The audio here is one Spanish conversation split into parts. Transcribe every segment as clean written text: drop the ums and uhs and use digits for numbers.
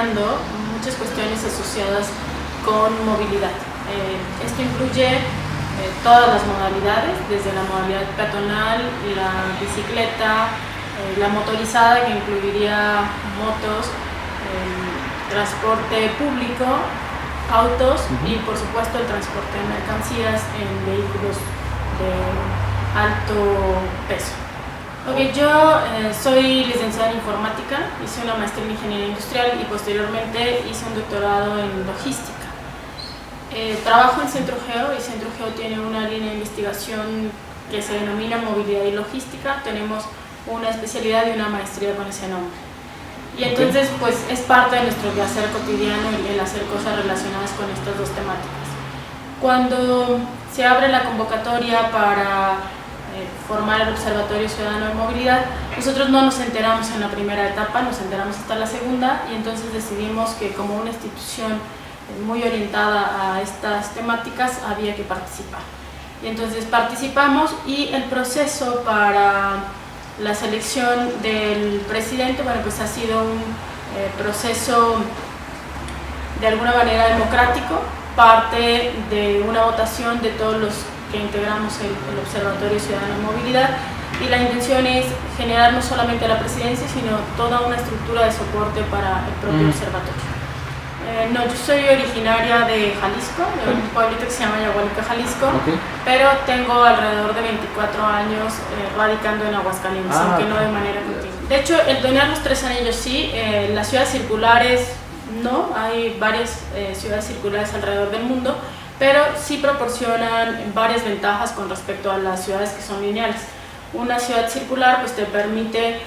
desarrollando muchas cuestiones asociadas con movilidad. Esto incluye todas las modalidades, desde la modalidad peatonal, la bicicleta, la motorizada, que incluiría motos, transporte público, autos y por supuesto el transporte de mercancías en vehículos de alto peso. Yo soy licenciada en informática, hice una maestría en ingeniería industrial y posteriormente hice un doctorado en logística. Trabajo en Centro Geo y Centro Geo tiene una línea de investigación que se denomina movilidad y logística. Tenemos una especialidad y una maestría con ese nombre. Y entonces pues es parte de nuestro quehacer cotidiano el hacer cosas relacionadas con estas dos temáticas. Cuando se abre la convocatoria para formar el Observatorio Ciudadano de Movilidad, nosotros no nos enteramos en la primera etapa, nos enteramos hasta la segunda, y entonces decidimos que como una institución muy orientada a estas temáticas había que participar. Y entonces participamos, y el proceso para la selección del presidente, bueno, pues ha sido un proceso de alguna manera democrático, parte de una votación de todos los que integramos el Observatorio Ciudadano de Movilidad, y la intención es generar no solamente la presidencia, sino toda una estructura de soporte para el propio observatorio. No, yo soy originaria de Jalisco, de un pueblito que se llama Yagualica, Jalisco, pero tengo alrededor de 24 años radicando en Aguascalientes, aunque no de manera continua. De hecho, el tener los 3 anillos sí, las ciudades circulares no, hay varias ciudades circulares alrededor del mundo, pero sí proporcionan varias ventajas con respecto a las ciudades que son lineales. Una ciudad circular pues te permite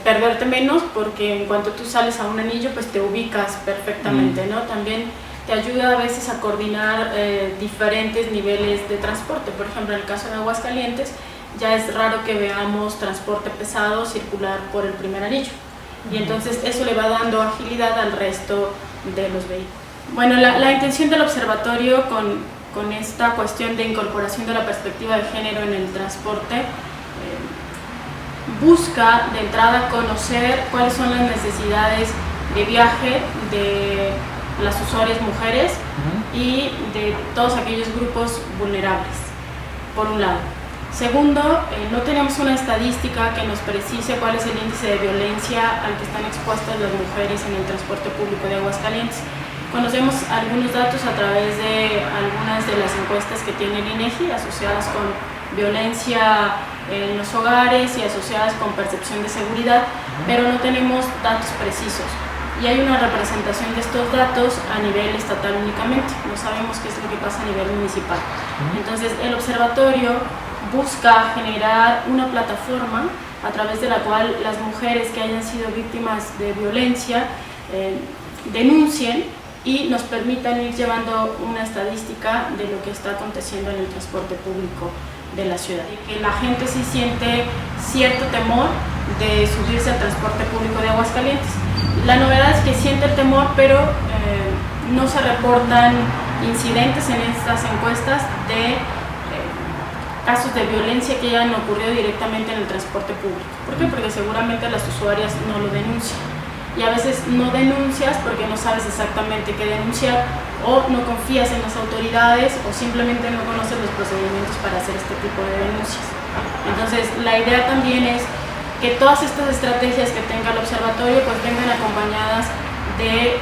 perderte menos, porque en cuanto tú sales a un anillo pues te ubicas perfectamente, ¿no? También te ayuda a veces a coordinar diferentes niveles de transporte. Por ejemplo, en el caso de Aguascalientes ya es raro que veamos transporte pesado circular por el primer anillo, y entonces eso le va dando agilidad al resto de los vehículos. Bueno, la intención del observatorio con esta cuestión de incorporación de la perspectiva de género en el transporte busca de entrada conocer cuáles son las necesidades de viaje de las usuarias mujeres y de todos aquellos grupos vulnerables, por un lado. Segundo, no tenemos una estadística que nos precise cuál es el índice de violencia al que están expuestas las mujeres en el transporte público de Aguascalientes. Conocemos algunos datos a través de algunas de las encuestas que tiene el INEGI asociadas con violencia en los hogares y asociadas con percepción de seguridad, pero no tenemos datos precisos. Y hay una representación de estos datos a nivel estatal únicamente, no sabemos qué es lo que pasa a nivel municipal. Entonces el observatorio busca generar una plataforma a través de la cual las mujeres que hayan sido víctimas de violencia denuncien y nos permitan ir llevando una estadística de lo que está aconteciendo en el transporte público de la ciudad. Y que la gente sí siente cierto temor de subirse al transporte público de Aguascalientes. La novedad es que siente el temor, pero no se reportan incidentes en estas encuestas de casos de violencia que hayan ocurrido directamente en el transporte público. ¿Por qué? Porque seguramente las usuarias no lo denuncian. Y a veces no denuncias porque no sabes exactamente qué denunciar, o no confías en las autoridades, o simplemente no conoces los procedimientos para hacer este tipo de denuncias. Entonces la idea también es que todas estas estrategias que tenga el observatorio pues vengan acompañadas de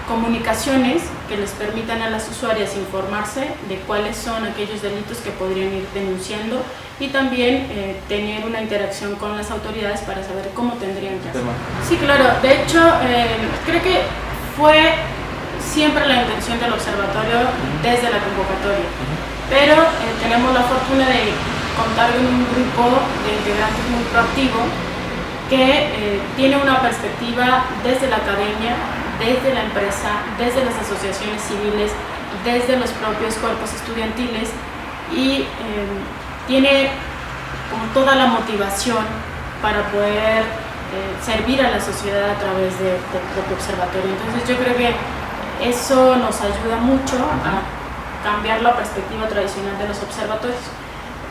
comunicaciones que les permitan a las usuarias informarse de cuáles son aquellos delitos que podrían ir denunciando, y también tener una interacción con las autoridades para saber cómo tendrían que hacer. Sí, claro, de hecho creo que fue siempre la intención del observatorio desde la convocatoria, pero tenemos la fortuna de contar con un grupo de integrantes muy proactivo que tiene una perspectiva desde la academia, desde la empresa, desde las asociaciones civiles, desde los propios cuerpos estudiantiles, y tiene como toda la motivación para poder servir a la sociedad a través del propio observatorio. Entonces yo creo que eso nos ayuda mucho a cambiar la perspectiva tradicional de los observatorios.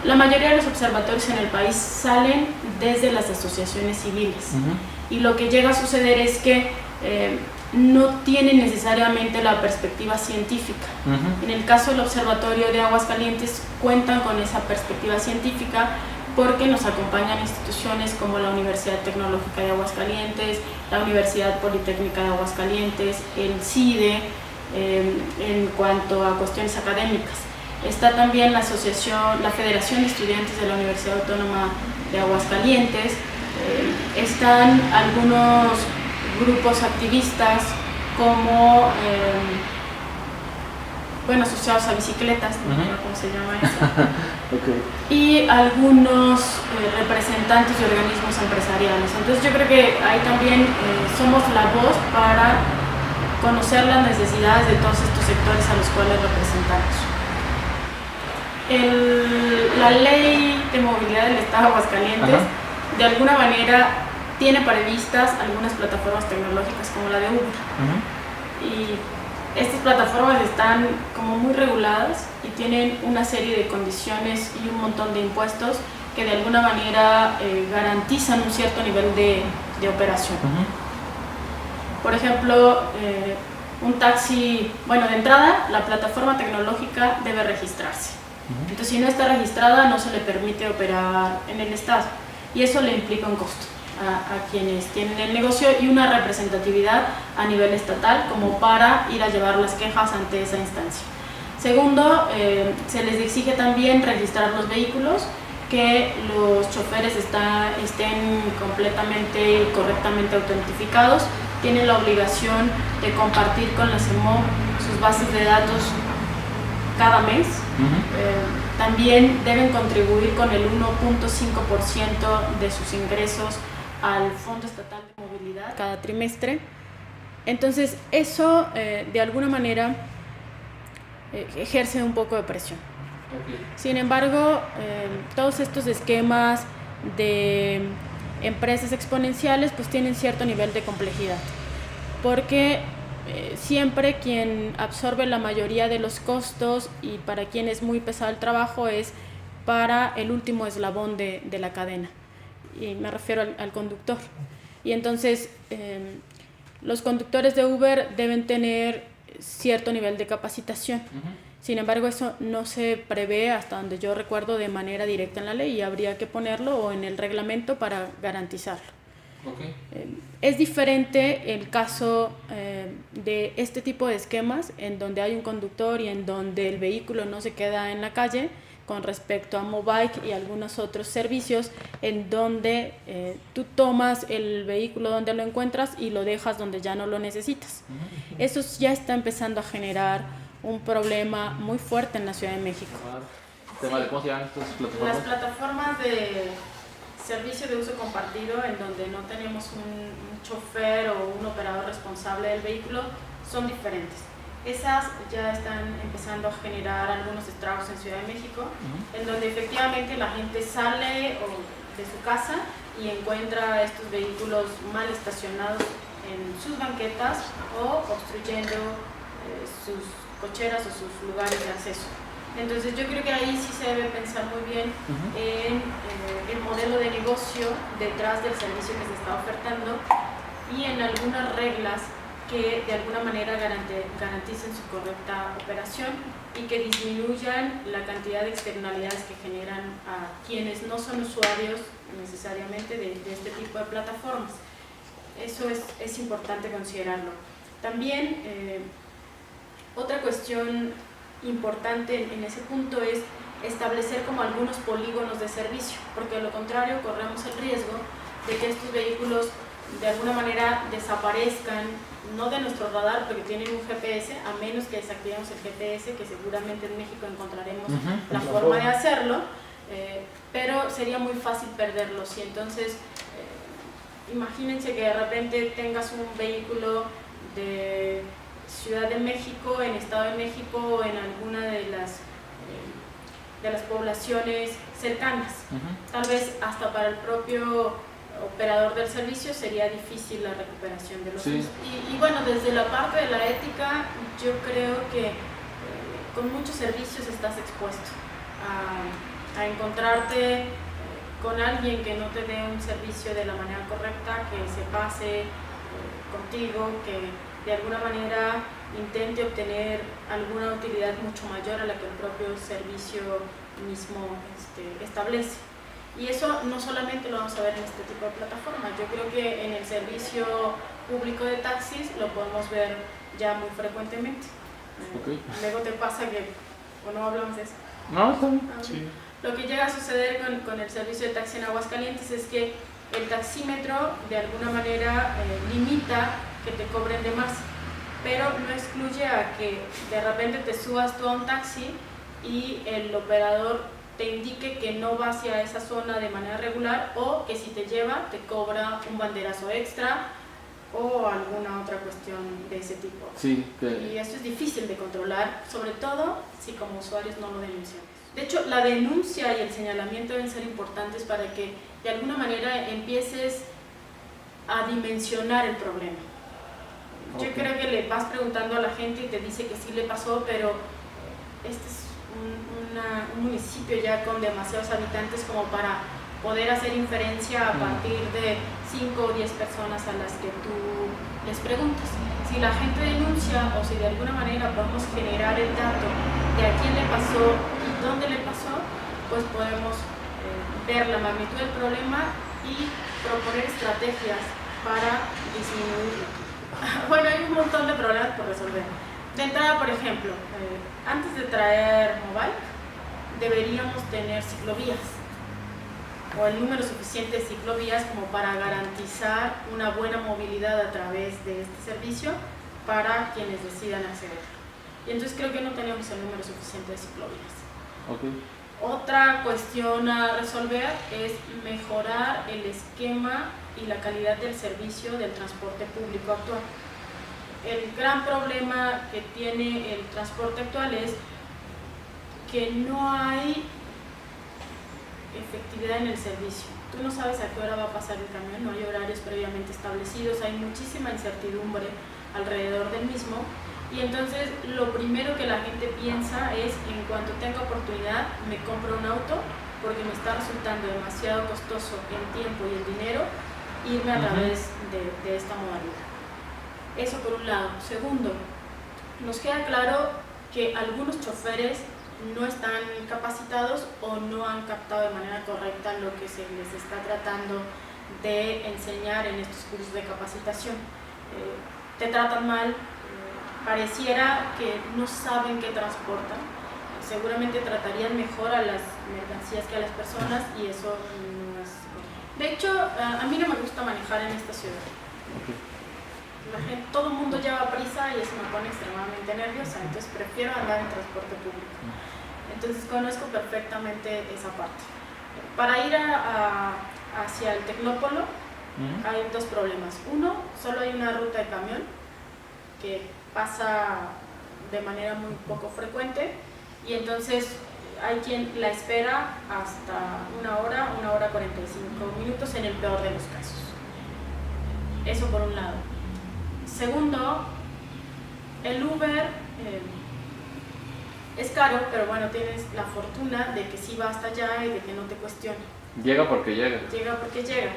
La mayoría de los observatorios en el país salen desde las asociaciones civiles, y lo que llega a suceder es que no tienen necesariamente la perspectiva científica. En el caso del Observatorio de Aguascalientes cuentan con esa perspectiva científica porque nos acompañan instituciones como la Universidad Tecnológica de Aguascalientes, la Universidad Politécnica de Aguascalientes, el CIDE, en cuanto a cuestiones académicas. Está también la Federación de Estudiantes de la Universidad Autónoma de Aguascalientes, están algunos grupos activistas como, asociados a bicicletas, no sé cómo se llama eso, y algunos representantes de organismos empresariales. Entonces yo creo que ahí también somos la voz para conocer las necesidades de todos estos sectores a los cuales representamos. La ley de movilidad del Estado de Aguascalientes de alguna manera tiene previstas algunas plataformas tecnológicas como la de Uber. Y estas plataformas están como muy reguladas y tienen una serie de condiciones y un montón de impuestos que de alguna manera garantizan un cierto nivel de operación. Por ejemplo, un taxi, de entrada la plataforma tecnológica debe registrarse. Entonces, si no está registrada, no se le permite operar en el Estado. Y eso le implica un costo a quienes tienen el negocio y una representatividad a nivel estatal como para ir a llevar las quejas ante esa instancia. Segundo, se les exige también registrar los vehículos, que los choferes estén completamente y correctamente autentificados. Tienen la obligación de compartir con la CEMOV sus bases de datos cada mes. También deben contribuir con el 1.5% de sus ingresos al Fondo Estatal de Movilidad cada trimestre. Entonces eso de alguna manera ejerce un poco de presión. Sin embargo, todos estos esquemas de empresas exponenciales pues tienen cierto nivel de complejidad, porque siempre quien absorbe la mayoría de los costos y para quien es muy pesado el trabajo es para el último eslabón de la cadena, y me refiero al conductor. Y entonces los conductores de Uber deben tener cierto nivel de capacitación. Sin embargo, eso no se prevé, hasta donde yo recuerdo, de manera directa en la ley, y habría que ponerlo o en el reglamento para garantizarlo. Es diferente el caso de este tipo de esquemas en donde hay un conductor y en donde el vehículo no se queda en la calle, con respecto a Mobike y algunos otros servicios en donde tú tomas el vehículo donde lo encuentras y lo dejas donde ya no lo necesitas. Eso ya está empezando a generar un problema muy fuerte en la Ciudad de México. ¿Cómo se llaman estas plataformas? Las plataformas de servicio de uso compartido, en donde no tenemos un chofer o un operador responsable del vehículo, son diferentes. Esas ya están empezando a generar algunos estragos en Ciudad de México, en donde efectivamente la gente sale de su casa y encuentra estos vehículos mal estacionados en sus banquetas o obstruyendo sus cocheras o sus lugares de acceso. Entonces yo creo que ahí sí se debe pensar muy bien en el modelo de negocio detrás del servicio que se está ofertando y en algunas reglas que de alguna manera garanticen su correcta operación y que disminuyan la cantidad de externalidades que generan a quienes no son usuarios necesariamente de este tipo de plataformas. Eso es importante considerarlo. También otra cuestión importante en ese punto es establecer como algunos polígonos de servicio, porque de lo contrario corremos el riesgo de que estos vehículos de alguna manera desaparezcan, no de nuestro radar porque tienen un GPS, a menos que desactivemos el GPS, que seguramente en México encontraremos la forma de hacerlo, pero sería muy fácil perderlos. Y entonces imagínense que de repente tengas un vehículo de Ciudad de México, en Estado de México o en alguna de las poblaciones cercanas. Tal vez hasta para el propio operador del servicio sería difícil la recuperación de los mismos. Y bueno, desde la parte de la ética, yo creo que con muchos servicios estás expuesto a encontrarte con alguien que no te dé un servicio de la manera correcta, que se pase contigo, que de alguna manera intente obtener alguna utilidad mucho mayor a la que el propio servicio mismo establece. Y eso no solamente lo vamos a ver en este tipo de plataformas, yo creo que en el servicio público de taxis lo podemos ver ya muy frecuentemente. Okay. Luego te pasa que, o no hablamos de eso. No, está bien. Sí. Lo que llega a suceder con el servicio de taxi en Aguascalientes es que el taxímetro de alguna manera limita que te cobren de más, pero no excluye a que de repente te subas tú a un taxi y el operador te indique que no va hacia esa zona de manera regular, o que si te lleva te cobra un banderazo extra o alguna otra cuestión de ese tipo. Sí, y esto es difícil de controlar, sobre todo si como usuarios no lo denunciamos. De hecho, la denuncia y el señalamiento deben ser importantes para que de alguna manera empieces a dimensionar el problema. Okay. Yo creo que le vas preguntando a la gente y te dice que sí le pasó, pero este es un municipio ya con demasiados habitantes como para poder hacer inferencia a partir de 5 o 10 personas a las que tú les preguntas. Si la gente denuncia o si de alguna manera podemos generar el dato de a quién le pasó y dónde le pasó, pues podemos ver la magnitud del problema y proponer estrategias para disminuirlo. Bueno, hay un montón de problemas por resolver. De entrada, por ejemplo, antes de traer mobile, deberíamos tener ciclovías o el número suficiente de ciclovías como para garantizar una buena movilidad a través de este servicio para quienes decidan acceder. Y entonces creo que no tenemos el número suficiente de ciclovías. Okay. Otra cuestión a resolver es mejorar el esquema y la calidad del servicio del transporte público actual. El gran problema que tiene el transporte actual es que no hay efectividad en el servicio. Tú no sabes a qué hora va a pasar el camión, no hay horarios previamente establecidos, hay muchísima incertidumbre alrededor del mismo, y entonces lo primero que la gente piensa es: en cuanto tenga oportunidad me compro un auto, porque me está resultando demasiado costoso en tiempo y en dinero irme a través de esta modalidad. Eso por un lado. Segundo, nos queda claro que algunos choferes no están capacitados o no han captado de manera correcta lo que se les está tratando de enseñar en estos cursos de capacitación. Te tratan mal, pareciera que no saben qué transportan, seguramente tratarían mejor a las mercancías que a las personas, y eso no es correcto. De hecho, a mí no me gusta manejar en esta ciudad. Todo el mundo lleva prisa y eso me pone extremadamente nerviosa, entonces prefiero andar en transporte público. Entonces conozco perfectamente esa parte. Para ir hacia el Tecnópolo hay dos problemas. Uno, solo hay una ruta de camión que pasa de manera muy poco frecuente, y entonces hay quien la espera hasta 1 hora 45 minutos en el peor de los casos. Eso por un lado. Segundo, el Uber es caro, pero bueno, tienes la fortuna de que sí va hasta allá y de que no te cuestiona. Llega porque llega. Llega porque llega.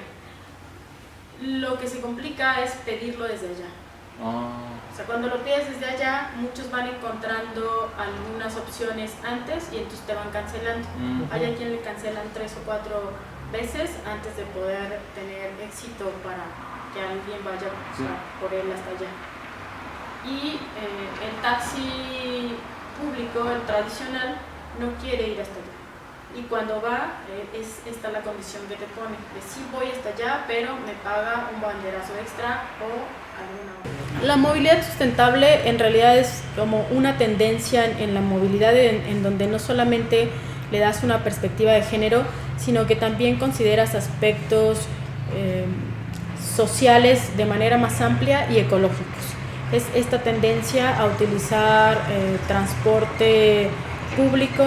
Lo que se complica es pedirlo desde allá. O sea, cuando lo pides desde allá, muchos van encontrando algunas opciones antes y entonces te van cancelando. Hay a quien le cancelan 3 o 4 veces antes de poder tener éxito para que alguien vaya por él hasta allá. Y el taxi público, el tradicional, no quiere ir hasta allá. Y cuando va, es esta la condición que te pone, de sí voy hasta allá, pero me paga un banderazo extra o alguna otra. La movilidad sustentable en realidad es como una tendencia en la movilidad en donde no solamente le das una perspectiva de género, sino que también consideras aspectos sociales de manera más amplia y ecológicos. Es esta tendencia a utilizar transporte público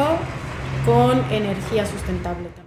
con energía sustentable también.